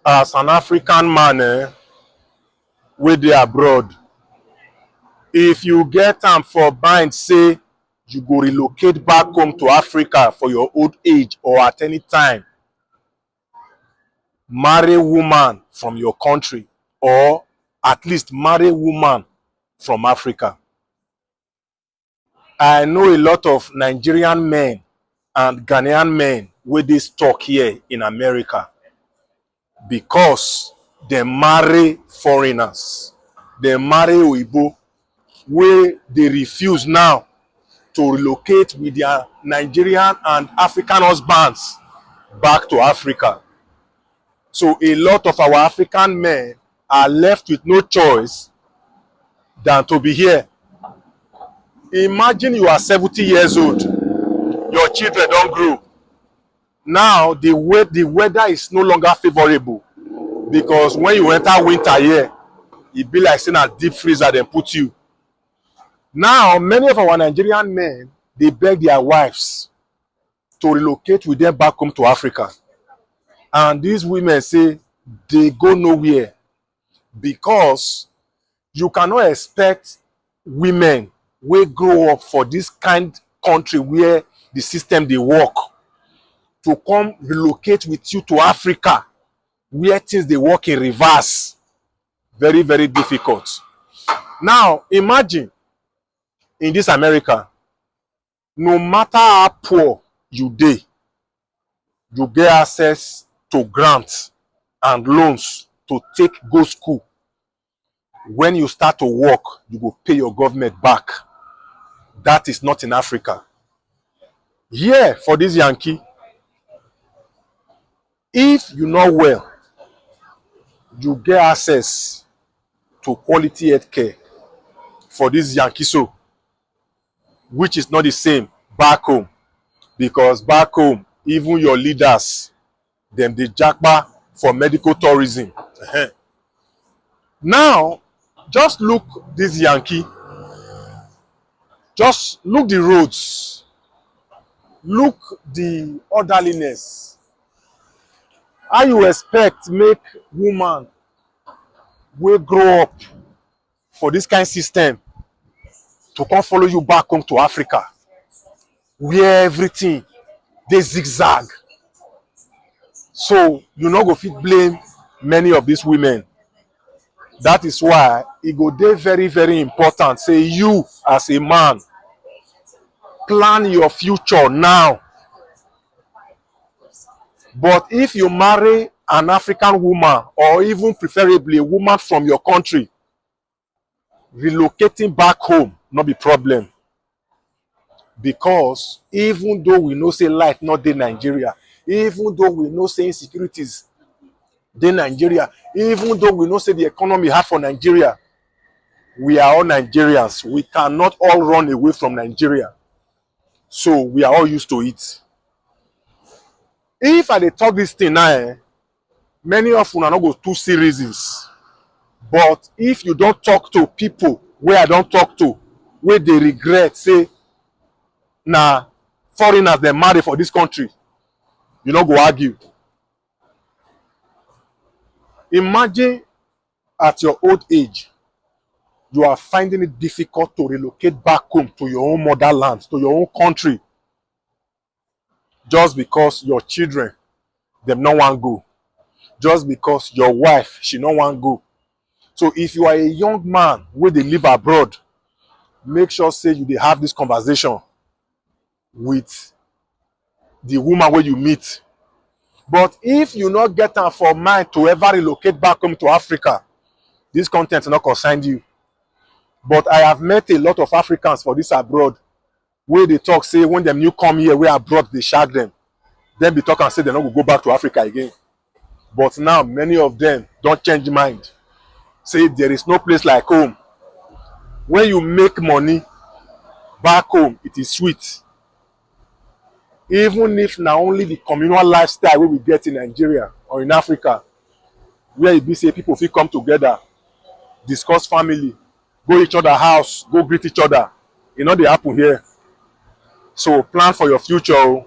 as an African man wey dey abroad, if you get am for mind say you go relocate back home to Africa for your old age or at any time, marry woman from your country or at least marry woman from Africa. I know a lot of Nigerian men and Ghanaian men wey dey stuck here in America because they marry foreigners, they marry Oyibo wey dey refuse now to relocate with their Nigerian and African husbands back to Africa. So a lot of our African men are left with no choice than to be here. Imagine you are 70 years old, your children don't grow. Now the weather is no longer favorable because when you enter winter here, it be like saying a deep freezer then put you. Now many of our Nigerian men, they beg their wives to relocate with them back home to Africa. And these women say they go nowhere because you cannot expect women wey grow up for this kind country where the system dey work to come relocate with you to Africa where things dey work in reverse. Very, very difficult. Now imagine in this America, no matter how poor you dey, you get access to grants and loans to take go school. When you start to work, you go pay your government back. That is not in Africa. Here, for this Yankee, if you know well, you get access to quality health care for this Yankee so, which is not the same back home. Because back home, even your leaders, them dey japa for medical tourism. Now, just look this Yankee. Just look the roads. Look the orderliness. How you expect make woman wey grow up for this kind system to come follow you back home to Africa where everything dey zigzag? So you no go fit blame many of these women. That is why it go dey very, very important say you as a man plan your future now. But if you marry an African woman or even preferably a woman from your country, relocating back home not be problem. Because even though we know say life not dey Nigeria, even though we know say insecurities dey Nigeria, even though we know say the economy hard for Nigeria, we are all Nigerians. We cannot all run away from Nigeria. So we are all used to it. If I dey talk this thing now, many of you are not go two series. But if you don't talk to people where I don't talk to, where they regret, say, nah, foreigners they marry for this country, you not go argue. Imagine at your old age, you are finding it difficult to relocate back home to your own motherland, to your own country, just because your children, them no want go. Just because your wife, she no want go. So if you are a young man where they live abroad, make sure say you dey have this conversation with the woman where you meet. But if you not get am for mind to ever relocate back home to Africa, this content not concern you. But I have met a lot of Africans for this abroad where they talk say when them new come here where abroad they shag them. Then be talk and say they not go back to Africa again. But now many of them don't change mind. Say there is no place like home. When you make money back home, it is sweet. Even if now only the communal lifestyle wey we get in Nigeria or in Africa, where it be say people fit come together, discuss family, go each other house, go greet each other. E no dey happen here. So plan for your future.